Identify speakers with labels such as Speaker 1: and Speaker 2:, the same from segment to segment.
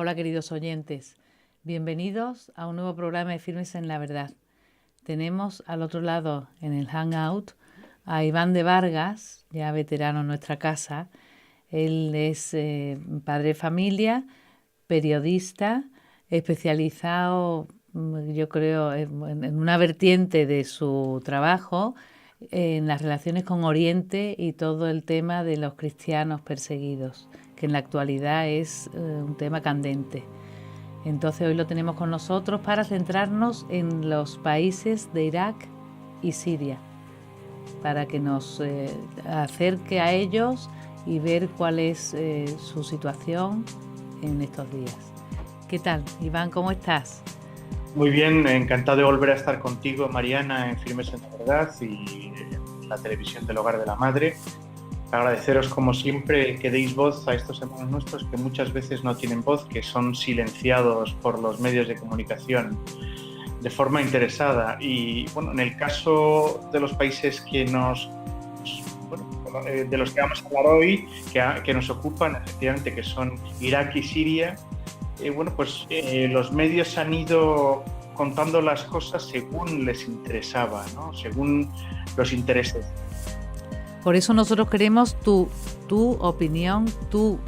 Speaker 1: Hola queridos oyentes, bienvenidos a un nuevo programa de Firmes en la Verdad. Tenemos al otro lado en el Hangout a Iván de Vargas, ya veterano en nuestra casa. Él es padre de familia, periodista, especializado, yo creo, en una vertiente de su trabajo, en las relaciones con Oriente y todo el tema de los cristianos perseguidos, que en la actualidad es un tema candente. Entonces hoy lo tenemos con nosotros para centrarnos en los países de Irak y Siria, para que nos acerque a ellos y ver cuál es su situación en estos días. ¿Qué tal, Iván? ¿Cómo estás?
Speaker 2: Muy bien, encantado de volver a estar contigo, Mariana, en Firmes en la Verdad y en la televisión del Hogar de la Madre. Agradeceros, como siempre, el que deis voz a estos hermanos nuestros que muchas veces no tienen voz, que son silenciados por los medios de comunicación de forma interesada. Y bueno, en el caso de los países que de los que vamos a hablar hoy, que nos ocupan, efectivamente, que son Irak y Siria, los medios han ido contando las cosas según les interesaba, ¿no? Según los intereses.
Speaker 1: Por eso nosotros queremos tu opinión,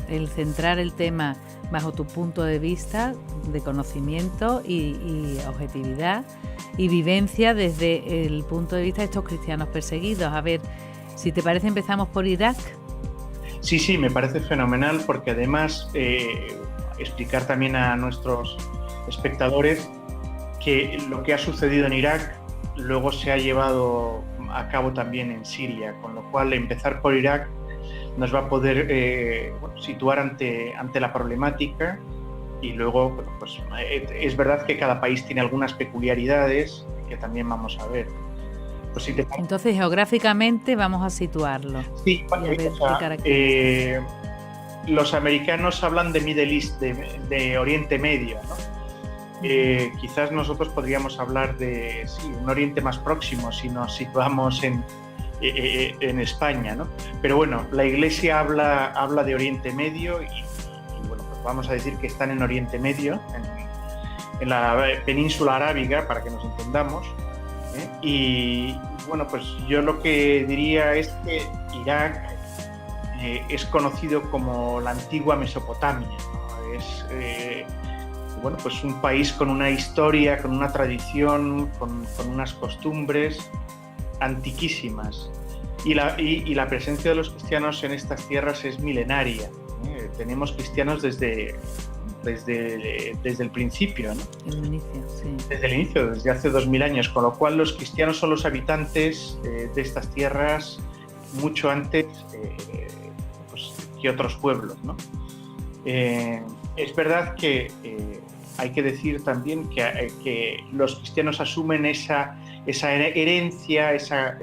Speaker 1: el centrar el tema bajo tu punto de vista de conocimiento y objetividad y vivencia desde el punto de vista de estos cristianos perseguidos. A ver, si te parece, empezamos por Irak.
Speaker 2: Sí, me parece fenomenal, porque además explicar también a nuestros espectadores que lo que ha sucedido en Irak luego se ha llevado a cabo también en Siria, con lo cual empezar por Irak nos va a poder situar ante la problemática. Y luego, es verdad que cada país tiene algunas peculiaridades que también vamos a ver.
Speaker 1: Pues si entonces, geográficamente vamos a situarlo.
Speaker 2: Sí, los americanos hablan de Middle East, de Oriente Medio, ¿no? Quizás nosotros podríamos hablar de un Oriente más próximo si nos situamos en España, ¿no? Pero bueno, la Iglesia habla de Oriente Medio y pues vamos a decir que están en Oriente Medio, en la península arábiga, para que nos entendamos. Y bueno, pues yo lo que diría es que Irak es conocido como la antigua Mesopotamia, ¿no? Es pues un país con una historia, con una tradición, con unas costumbres antiquísimas. Y la presencia de los cristianos en estas tierras es milenaria. Tenemos cristianos desde el principio, ¿no?
Speaker 1: El inicio, sí.
Speaker 2: Desde el inicio, desde hace 2000 años, con lo cual los cristianos son los habitantes de estas tierras mucho antes que otros pueblos, ¿no? Es verdad que hay que decir también que los cristianos asumen esa herencia, esa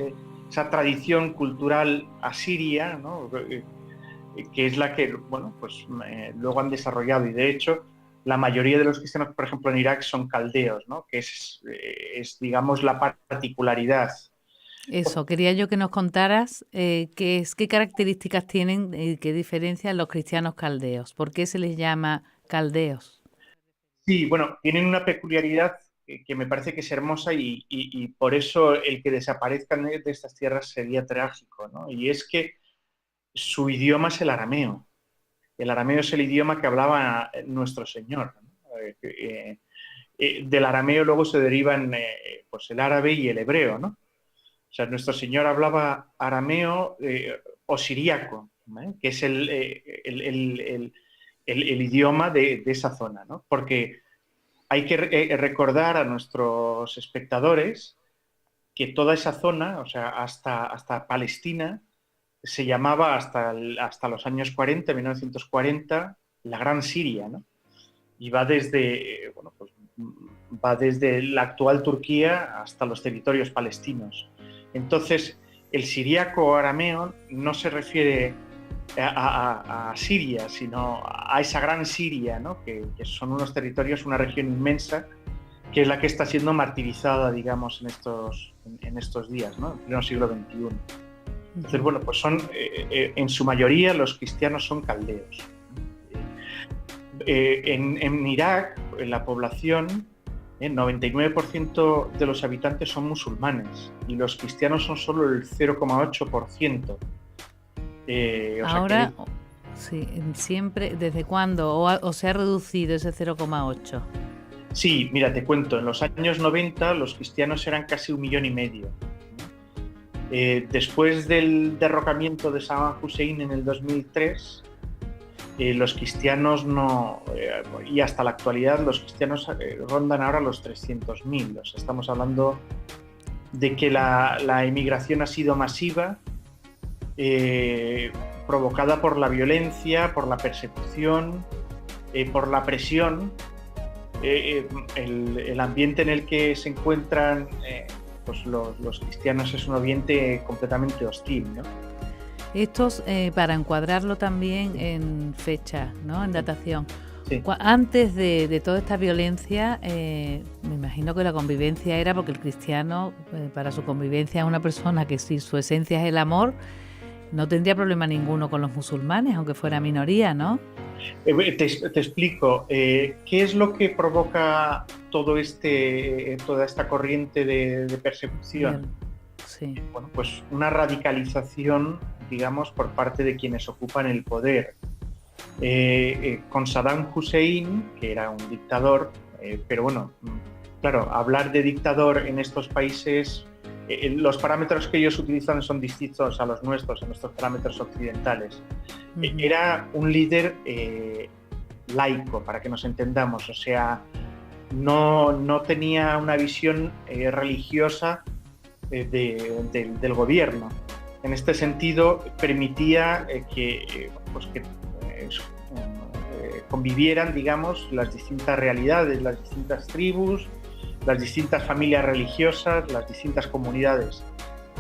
Speaker 2: tradición cultural asiria, ¿no? Que es la que luego han desarrollado, y de hecho la mayoría de los cristianos, por ejemplo, en Irak son caldeos, ¿no? Que es digamos, la particularidad.
Speaker 1: Eso, quería yo que nos contaras qué características tienen y qué diferencian los cristianos caldeos. ¿Por qué se les llama caldeos?
Speaker 2: Sí, bueno, tienen una peculiaridad que me parece que es hermosa y por eso el que desaparezcan de estas tierras sería trágico, ¿no? Y es que su idioma es el arameo. El arameo es el idioma que hablaba nuestro Señor, ¿no? Del arameo luego se derivan el árabe y el hebreo, ¿no? O sea, nuestro Señor hablaba arameo o siríaco, que es el idioma de esa zona, ¿no? Porque hay que recordar a nuestros espectadores que toda esa zona, o sea, hasta Palestina, se llamaba hasta los años 40, 1940, la Gran Siria, ¿no? Y va desde la actual Turquía hasta los territorios palestinos. Entonces, el siríaco o arameo no se refiere a Siria, sino a esa gran Siria, ¿no? que son unos territorios, una región inmensa, que es la que está siendo martirizada, digamos, en estos días, ¿no? En pleno siglo XXI. Entonces, bueno, pues son, en su mayoría, los cristianos son caldeos. En Irak, en la población, el 99% de los habitantes son musulmanes y los cristianos son solo el 0,8%.
Speaker 1: Ahora, sí, siempre, ¿desde cuándo? ¿O se ha reducido ese 0,8?
Speaker 2: Sí, mira, te cuento, en los años 90 los cristianos eran casi 1,5 millones. Después del derrocamiento de Saddam Hussein en el 2003, los cristianos no, y hasta la actualidad los cristianos rondan ahora los 300.000. O sea, estamos hablando de que la emigración ha sido masiva, provocada por la violencia, por la persecución, por la presión. El ambiente en el que se encuentran pues los cristianos es un ambiente completamente hostil, ¿no?
Speaker 1: Estos, para encuadrarlo también en fecha, ¿no? En datación.
Speaker 2: Sí.
Speaker 1: Antes de toda esta violencia, me imagino que la convivencia era, porque el cristiano, para su convivencia, es una persona que, si su esencia es el amor, no tendría problema ninguno con los musulmanes, aunque fuera minoría, ¿no?
Speaker 2: Te explico. ¿Qué es lo que provoca toda esta corriente de persecución?
Speaker 1: Bien. Sí.
Speaker 2: Bueno, pues una radicalización, digamos, por parte de quienes ocupan el poder. Con Saddam Hussein, que era un dictador, pero bueno, claro, hablar de dictador en estos países, los parámetros que ellos utilizan son distintos a los nuestros, a nuestros parámetros occidentales. Era un líder laico, para que nos entendamos, o sea, no tenía una visión religiosa del gobierno. En este sentido, permitía que convivieran, digamos, las distintas realidades, las distintas tribus, las distintas familias religiosas, las distintas comunidades.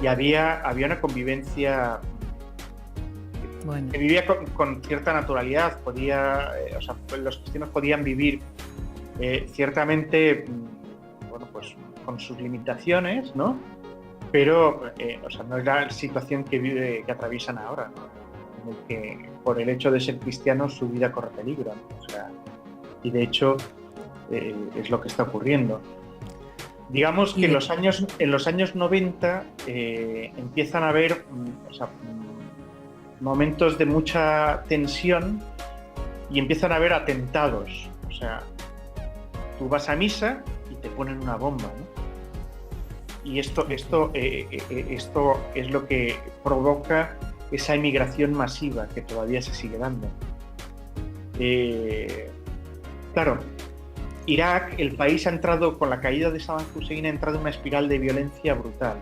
Speaker 2: Y había una convivencia que vivía con cierta naturalidad. Los cristianos podían vivir ciertamente, bueno, pues con sus limitaciones, ¿no? Pero no es la situación que atraviesan ahora, ¿no? En el que por el hecho de ser cristianos su vida corre peligro, ¿no? O sea, y de hecho es lo que está ocurriendo. Digamos que en los años 90 empiezan a haber momentos de mucha tensión y empiezan a haber atentados. O sea, tú vas a misa y te ponen una bomba, ¿no? Y esto es lo que provoca esa emigración masiva que todavía se sigue dando. Claro, Irak, el país ha entrado, con la caída de Saddam Hussein, ha entrado en una espiral de violencia brutal.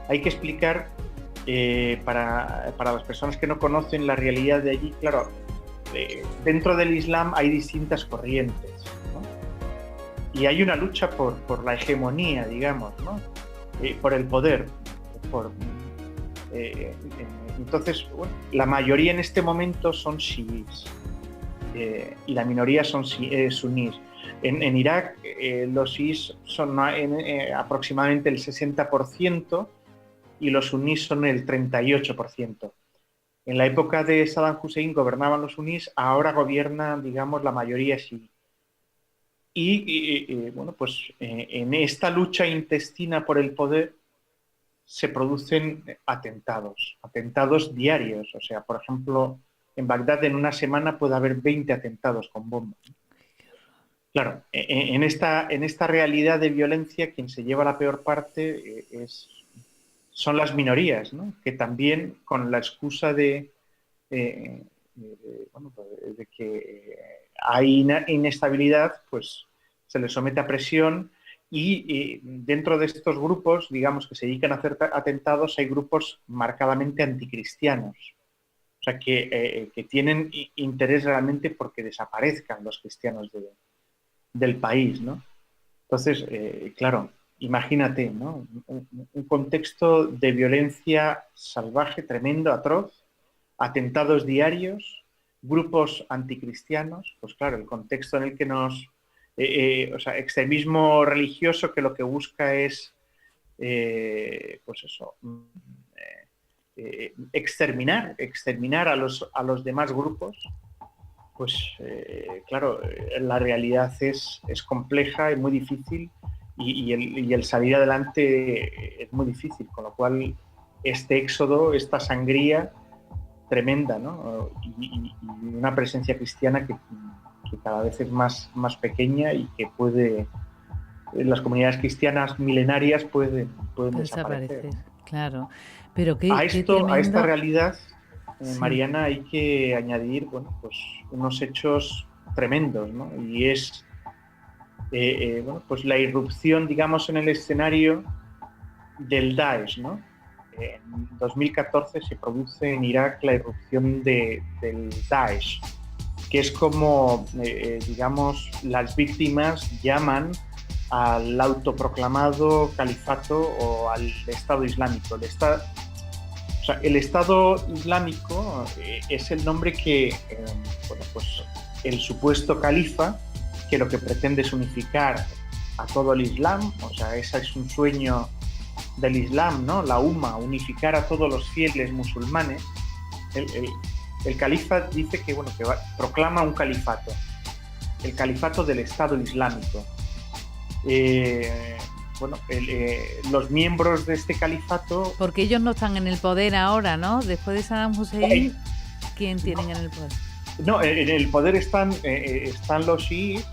Speaker 2: Hay que explicar, para las personas que no conocen la realidad de allí, claro, dentro del Islam hay distintas corrientes, ¿no? Y hay una lucha por la hegemonía, digamos, ¿no? Por el poder. Entonces, bueno, la mayoría en este momento son chiíes y la minoría son sunís. En Irak los chiíes son aproximadamente el 60% y los sunís son el 38%. En la época de Saddam Hussein gobernaban los sunís, ahora gobierna, digamos, la mayoría chií. Y bueno, pues en esta lucha intestina por el poder se producen atentados diarios. O sea, por ejemplo, en Bagdad en una semana puede haber 20 atentados con bombas. Claro, en esta realidad de violencia, quien se lleva la peor parte son las minorías, ¿no? Que también, con la excusa de que hay inestabilidad, pues se les somete a presión y dentro de estos grupos, digamos, que se dedican a hacer atentados, hay grupos marcadamente anticristianos. O sea, que tienen interés realmente porque desaparezcan los cristianos del país, ¿no? Entonces, claro, imagínate, ¿no? Un contexto de violencia salvaje, tremendo, atroz, atentados diarios, grupos anticristianos, pues claro, el contexto en el que extremismo religioso que lo que busca es, exterminar a los demás grupos, Pues claro, la realidad es compleja y muy difícil y el salir adelante es muy difícil, con lo cual este éxodo, esta sangría tremenda, ¿no? Y una presencia cristiana que cada vez es más pequeña y que puede, las comunidades cristianas milenarias pueden desaparecer.
Speaker 1: Claro, pero qué
Speaker 2: A esta realidad,
Speaker 1: sí.
Speaker 2: Mariana, hay que añadir, bueno, pues unos hechos tremendos, ¿no? Y es bueno, pues la irrupción, digamos, en el escenario del Daesh, ¿no? En 2014 se produce en Irak la irrupción del Daesh, que es como, digamos, las víctimas llaman al autoproclamado califato o al Estado Islámico. El Estado Islámico es el nombre que, bueno, pues el supuesto califa, que lo que pretende es unificar a todo el Islam, o sea, ese es un sueño del Islam, ¿no? La Umma, unificar a todos los fieles musulmanes. El califa dice que, bueno, que proclama un califato, el califato del Estado Islámico. Bueno, los miembros de este califato...
Speaker 1: Porque ellos no están en el poder ahora, ¿no? Después de Saddam Hussein, ¿quién tienen en el poder?
Speaker 2: No, en el poder están los chiíes.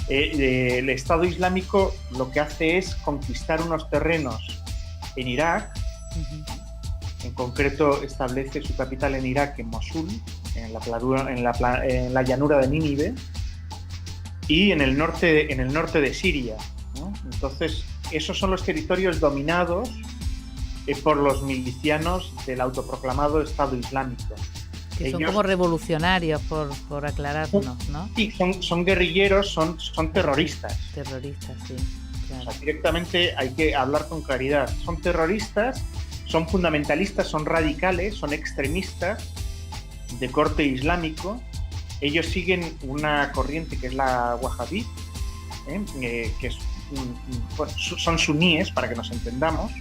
Speaker 2: El Estado Islámico lo que hace es conquistar unos terrenos en Irak. Uh-huh. En concreto establece su capital en Irak, en Mosul, en la llanura de Nínive, y en el norte de Siria, ¿no? Entonces, esos son los territorios dominados por los milicianos del autoproclamado Estado Islámico.
Speaker 1: Que son como revolucionarios, por aclararnos, ¿no?
Speaker 2: Sí, son guerrilleros, son terroristas.
Speaker 1: Terroristas, sí. Claro.
Speaker 2: O sea, directamente hay que hablar con claridad. Son terroristas, son fundamentalistas, son radicales, son extremistas de corte islámico. Ellos siguen una corriente que es la Wahhabí, que es, bueno, son suníes, para que nos entendamos,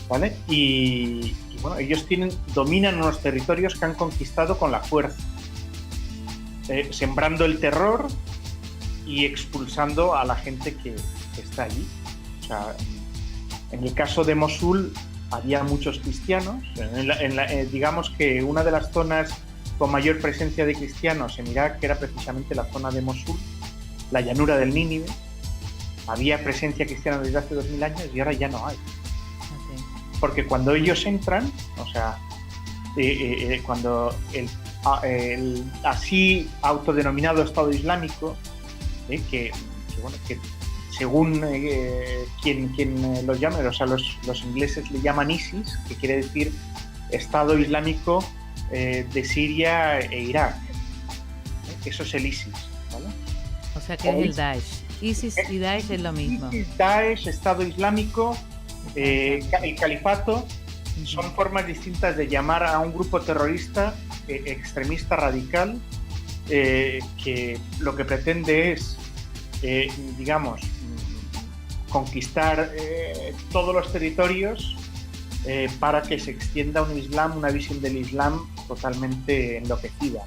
Speaker 2: ¿vale? Y bueno, ellos dominan unos territorios que han conquistado con la fuerza, sembrando el terror y expulsando a la gente que está allí. O sea, en el caso de Mosul había muchos cristianos. Digamos que una de las zonas con mayor presencia de cristianos en Irak era precisamente la zona de Mosul, la llanura del Nínive. Había presencia cristiana desde hace 2000 años y ahora ya no hay. Porque cuando ellos entran, o sea, cuando el así autodenominado Estado Islámico, que según quien los llame, o sea, los ingleses le llaman ISIS, que quiere decir Estado Islámico de Siria e Irak. Eso es el ISIS, ¿vale?
Speaker 1: O sea, que es el Daesh. ISIS y Daesh es lo mismo.
Speaker 2: ISIS, Daesh, Estado Islámico, el califato, son formas distintas de llamar a un grupo terrorista extremista radical que lo que pretende es, digamos, conquistar todos los territorios para que se extienda un Islam, una visión del Islam totalmente enloquecida.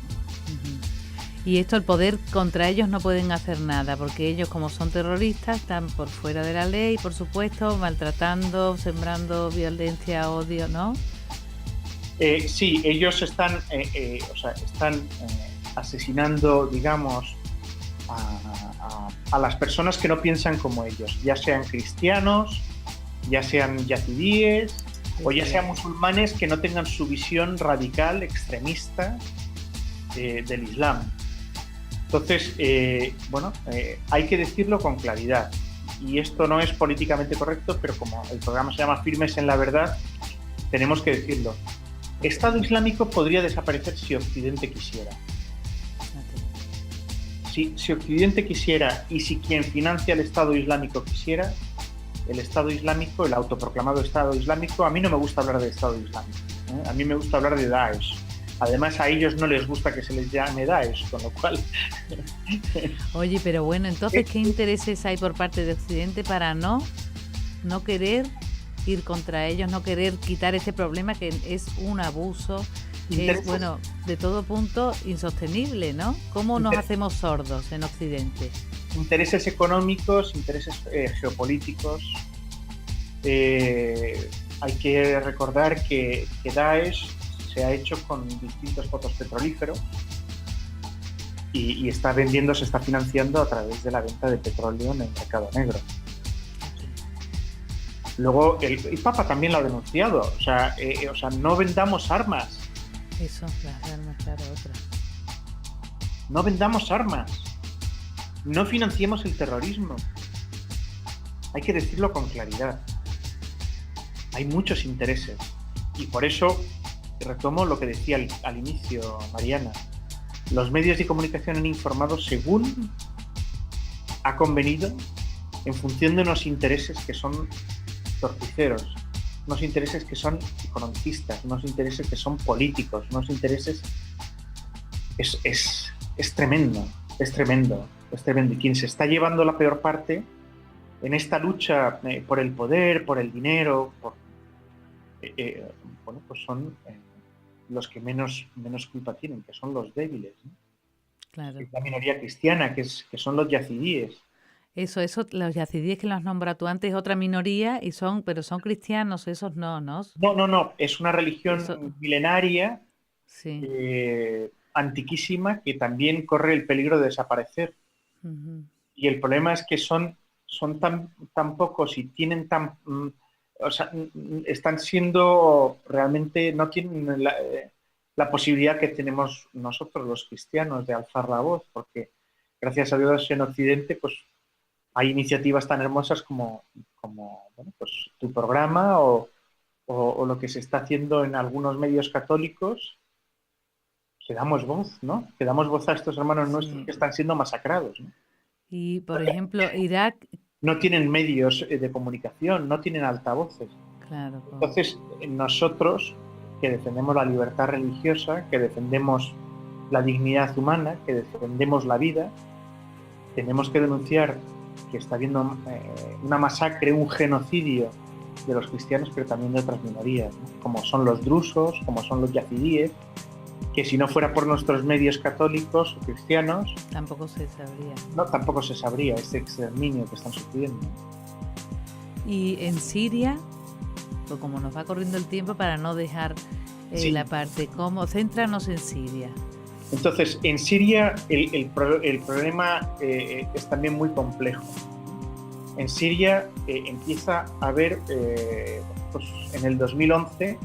Speaker 1: Y esto, el poder contra ellos no pueden hacer nada, porque ellos, como son terroristas, están por fuera de la ley, por supuesto, maltratando, sembrando violencia, odio, ¿no?
Speaker 2: Sí, ellos están asesinando, digamos, a las personas que no piensan como ellos, ya sean cristianos, ya sean yazidíes, o ya sean musulmanes que no tengan su visión radical, extremista del Islam. Entonces, hay que decirlo con claridad. Y esto no es políticamente correcto, pero como el programa se llama Firmes en la Verdad, tenemos que decirlo. Estado Islámico podría desaparecer si Occidente quisiera. Si Occidente quisiera y si quien financia el Estado Islámico quisiera, el Estado Islámico, el autoproclamado Estado Islámico, a mí no me gusta hablar de Estado Islámico, a mí me gusta hablar de Daesh. Además, a ellos no les gusta que se les llame Daesh, con lo cual...
Speaker 1: Oye, pero bueno, entonces, ¿qué intereses hay por parte de Occidente para no querer ir contra ellos, no querer quitar este problema que es un abuso es, bueno, de todo punto insostenible, ¿no? ¿Cómo nos hacemos sordos en Occidente?
Speaker 2: Intereses económicos, intereses geopolíticos. Hay que recordar que Daesh se ha hecho con distintos pozos petrolíferos y está vendiendo, se está financiando a través de la venta de petróleo en el mercado negro. Luego, el Papa también lo ha denunciado. O sea, no vendamos armas.
Speaker 1: Eso, las armas, claro, otras.
Speaker 2: No vendamos armas. No financiemos el terrorismo. Hay que decirlo con claridad. Hay muchos intereses. Y por eso retomo lo que decía al inicio, Mariana. Los medios de comunicación han informado según ha convenido en función de unos intereses que son torticeros, unos intereses que son economicistas, unos intereses que son políticos, unos intereses... Es tremendo, es tremendo, es tremendo. Y quien se está llevando la peor parte en esta lucha por el poder, por el dinero, bueno, pues son los que menos culpa tienen, que son los débiles, ¿no?
Speaker 1: Claro.
Speaker 2: La minoría cristiana, que son los yazidíes.
Speaker 1: Eso, los yazidíes que los nombras tú antes, otra minoría, pero son cristianos, esos no, ¿no?
Speaker 2: No, es una religión milenaria,
Speaker 1: sí.
Speaker 2: Antiquísima, que también corre el peligro de desaparecer. Uh-huh. Y el problema es que son tan pocos y tienen o sea, están siendo realmente, no tienen la posibilidad que tenemos nosotros los cristianos de alzar la voz, porque gracias a Dios en Occidente pues hay iniciativas tan hermosas como bueno, pues, tu programa o lo que se está haciendo en algunos medios católicos, que damos voz, ¿no? Que damos voz a estos hermanos nuestros que están siendo masacrados, ¿no?
Speaker 1: Y, por ejemplo, Irak...
Speaker 2: No tienen medios de comunicación, no tienen altavoces.
Speaker 1: Claro.
Speaker 2: Entonces, nosotros, que defendemos la libertad religiosa, que defendemos la dignidad humana, que defendemos la vida, tenemos que denunciar que está habiendo una masacre, un genocidio de los cristianos, pero también de otras minorías, ¿no? Como son los drusos, como son los yazidíes, que si no fuera por nuestros medios católicos o cristianos...
Speaker 1: Tampoco se sabría.
Speaker 2: No, tampoco se sabría este exterminio que están sufriendo.
Speaker 1: Y en Siria, pues como nos va corriendo el tiempo para no dejar la parte, céntranos en Siria.
Speaker 2: Entonces, en Siria el problema es también muy complejo. En Siria empieza a haber, pues en el 2011,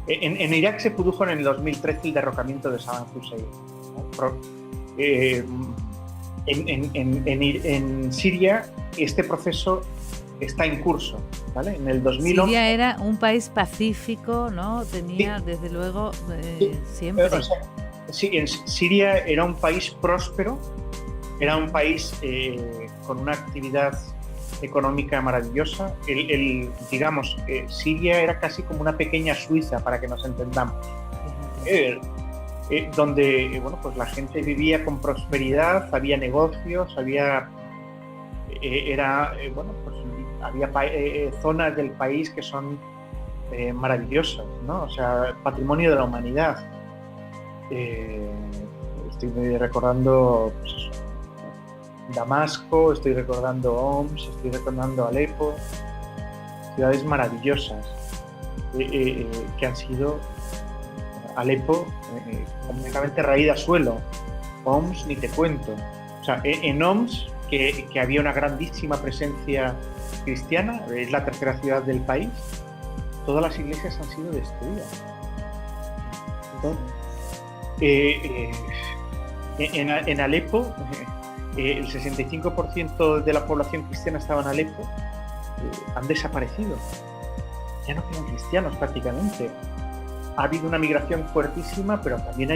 Speaker 2: en Irak se produjo en el 2013 el derrocamiento de Saddam Hussein, ¿no? En Siria este proceso está en curso, ¿vale? En el 2011...
Speaker 1: Siria era un país pacífico, ¿no? Tenía, sí, desde luego, siempre...
Speaker 2: O sea, sí, en Siria era un país próspero, era un país con una actividad económica maravillosa. Digamos, Siria era casi como una pequeña Suiza, para que nos entendamos, donde bueno, pues la gente vivía con prosperidad, había negocios, había zonas del país que son maravillosas, ¿no? O sea, patrimonio de la humanidad. Estoy recordando pues, Damasco, estoy recordando Homs, estoy recordando Alepo, ciudades maravillosas que han sido Alepo completamente raída a suelo. Homs ni te cuento. O sea, en Homs, que había una grandísima presencia cristiana, es la tercera ciudad del país, todas las iglesias han sido destruidas. En Alepo, el 65% de la población cristiana estaba en Alepo, han desaparecido. Ya no quedan cristianos prácticamente. Ha habido una migración fuertísima, pero también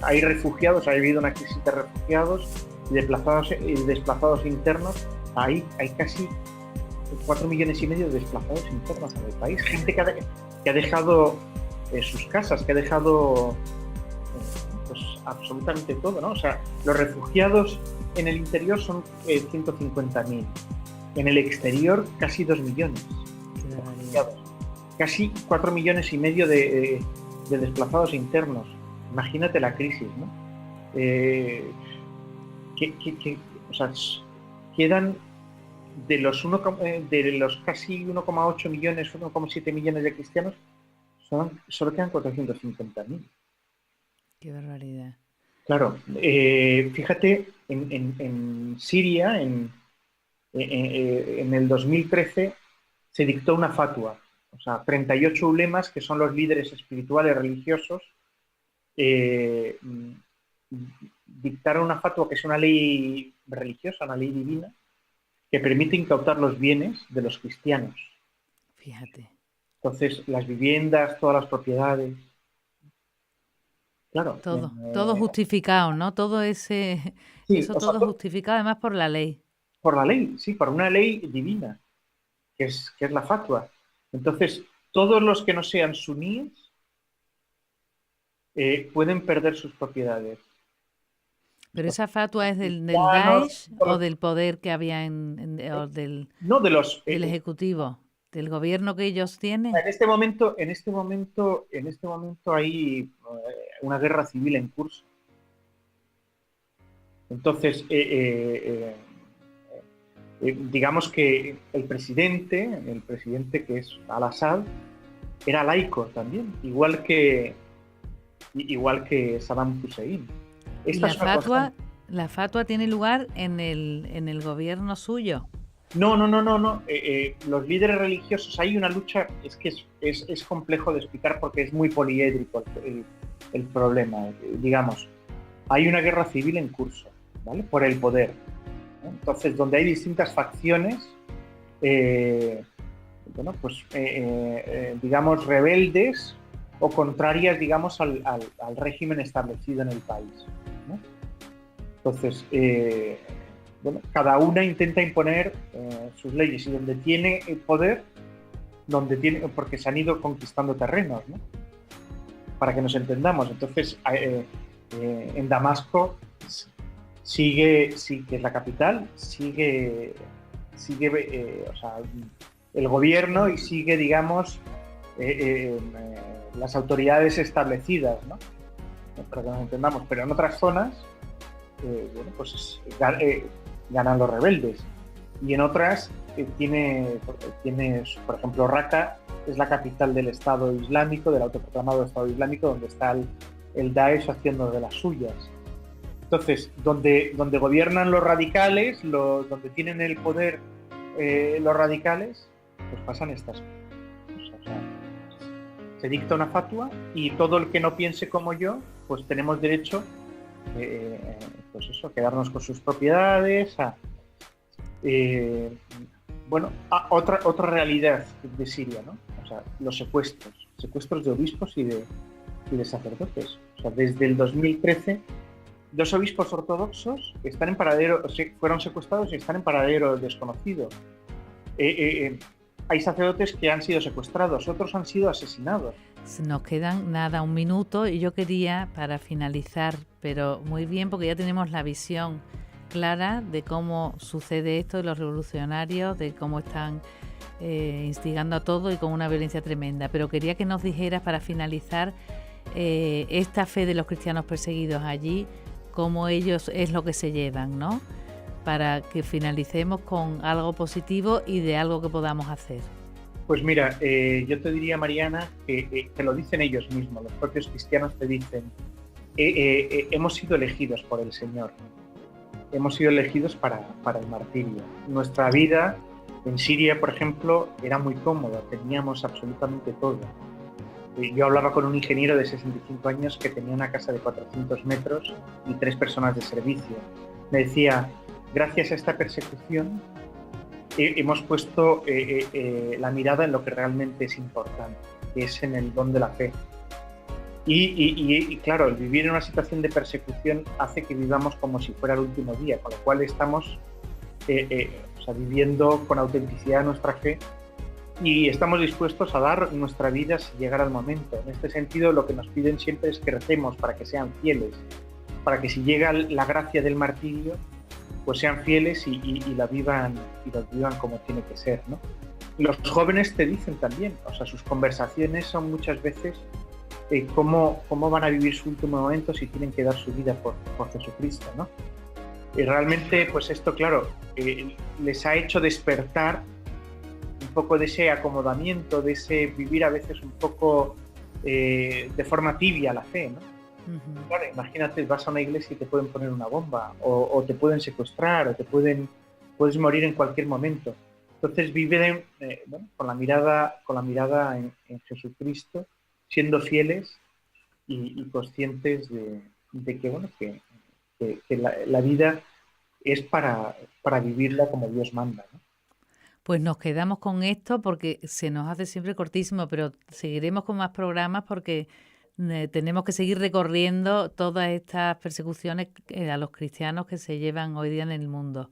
Speaker 2: hay refugiados, ha habido una crisis de refugiados y desplazados internos. Hay casi 4,5 millones de desplazados internos en el país. Gente que ha dejado sus casas, que ha dejado pues absolutamente todo, ¿no? O sea, los refugiados en el interior son 150.000. En el exterior, casi 2 millones de refugiados. Casi 4,5 millones de desplazados internos. Imagínate la crisis, ¿no? O sea, quedan de los casi 1,8 millones, 1,7 millones de cristianos, solo quedan 450.000.
Speaker 1: Qué barbaridad.
Speaker 2: Claro, fíjate, en Siria, en el 2013, se dictó una fatua. O sea, 38 ulemas, que son los líderes espirituales religiosos, dictaron una fatua, que es una ley religiosa, una ley divina, que permite incautar los bienes de los cristianos.
Speaker 1: Fíjate.
Speaker 2: Entonces, las viviendas, todas las propiedades. Claro.
Speaker 1: Todo justificado, ¿no? Todo ese...
Speaker 2: Sí,
Speaker 1: eso todo justificado, además por la ley.
Speaker 2: Por la ley, sí, por una ley divina, que es la fatua. Entonces, todos los que no sean suníes pueden perder sus propiedades.
Speaker 1: ¿Pero esa fatua es del Daesh o del poder que había o del Ejecutivo, del gobierno que ellos tienen?
Speaker 2: En este momento hay una guerra civil en curso. Entonces, digamos que el presidente que es Al-Assad era laico también, igual que Saddam Hussein.
Speaker 1: ¿Y la fatua tiene lugar en el gobierno suyo?
Speaker 2: No. Los líderes religiosos, hay una lucha, es que es complejo de explicar porque es muy poliédrico el problema. Digamos, hay una guerra civil en curso, ¿vale? Por el poder, ¿no? Entonces, donde hay distintas facciones, digamos, rebeldes o contrarias, digamos, al régimen establecido en el país, ¿no? Entonces, cada una intenta imponer sus leyes, y donde tiene el poder, porque se han ido conquistando terrenos, ¿no? Para que nos entendamos. Entonces, en Damasco sigue, que es la capital, sigue el gobierno y sigue, digamos, las autoridades establecidas, ¿no? Para que nos entendamos. Pero en otras zonas, ganan los rebeldes, y en otras tiene, por ejemplo, Raqqa es la capital del Estado Islámico, del autoproclamado Estado Islámico, donde está el Daesh haciendo de las suyas. Entonces, donde gobiernan los radicales, donde tienen el poder los radicales, pues pasan estas cosas. O sea, se dicta una fatua y todo el que no piense como yo, pues tenemos derecho quedarnos con sus propiedades. Otra realidad de Siria, ¿no? O sea, los secuestros de obispos y de sacerdotes. O sea, desde el 2013, 2 obispos ortodoxos fueron secuestrados y están en paradero desconocido. Hay sacerdotes que han sido secuestrados, otros han sido asesinados.
Speaker 1: Nos quedan un minuto, y yo quería, para finalizar, pero muy bien, porque ya tenemos la visión clara de cómo sucede esto, de los revolucionarios, de cómo están instigando a todo y con una violencia tremenda. Pero quería que nos dijeras, para finalizar, esta fe de los cristianos perseguidos allí, cómo ellos es lo que se llevan, ¿no? Para que finalicemos con algo positivo y de algo que podamos hacer.
Speaker 2: Pues mira, yo te diría, Mariana, que lo dicen ellos mismos, los propios cristianos te dicen, hemos sido elegidos por el Señor, hemos sido elegidos para el martirio. Nuestra vida en Siria, por ejemplo, era muy cómoda, teníamos absolutamente todo. Yo hablaba con un ingeniero de 65 años que tenía una casa de 400 metros y 3 personas de servicio. Me decía, gracias a esta persecución, hemos puesto la mirada en lo que realmente es importante, que es en el don de la fe. Y claro, el vivir en una situación de persecución hace que vivamos como si fuera el último día, con lo cual estamos viviendo con autenticidad nuestra fe y estamos dispuestos a dar nuestra vida si llegara el momento. En este sentido, lo que nos piden siempre es que recemos para que sean fieles, para que si llega la gracia del martirio, pues sean fieles y la vivan como tiene que ser, ¿no? Los jóvenes te dicen también, o sea, sus conversaciones son muchas veces cómo van a vivir su último momento si tienen que dar su vida por Jesucristo, ¿no? Y realmente, pues esto, claro, les ha hecho despertar un poco de ese acomodamiento, de ese vivir a veces un poco de forma tibia la fe, ¿no?
Speaker 1: Ujú.
Speaker 2: Claro, imagínate, vas a una iglesia y te pueden poner una bomba, o te pueden secuestrar, o puedes morir en cualquier momento. Entonces viven bueno, con la mirada en Jesucristo, siendo fieles y conscientes de que, bueno, que la vida es para vivirla como Dios manda, ¿no?
Speaker 1: Pues nos quedamos con esto porque se nos hace siempre cortísimo, pero seguiremos con más programas porque tenemos que seguir recorriendo todas estas persecuciones a los cristianos que se llevan hoy día en el mundo.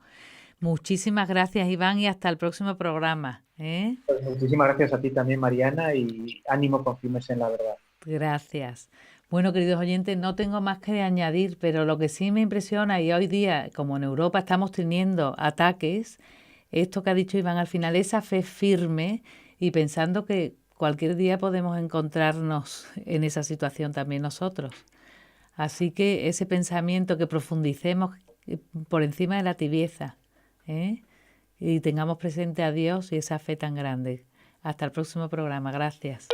Speaker 1: Muchísimas gracias, Iván, y hasta el próximo programa, ¿eh?
Speaker 2: Pues muchísimas gracias a ti también, Mariana, y ánimo con Firmes en la Verdad.
Speaker 1: Gracias. Bueno, queridos oyentes, no tengo más que añadir, pero lo que sí me impresiona, y hoy día, como en Europa estamos teniendo ataques, esto que ha dicho Iván al final, esa fe firme y pensando que cualquier día podemos encontrarnos en esa situación también nosotros. Así que ese pensamiento que profundicemos por encima de la tibieza, ¿eh? Y tengamos presente a Dios y esa fe tan grande. Hasta el próximo programa. Gracias.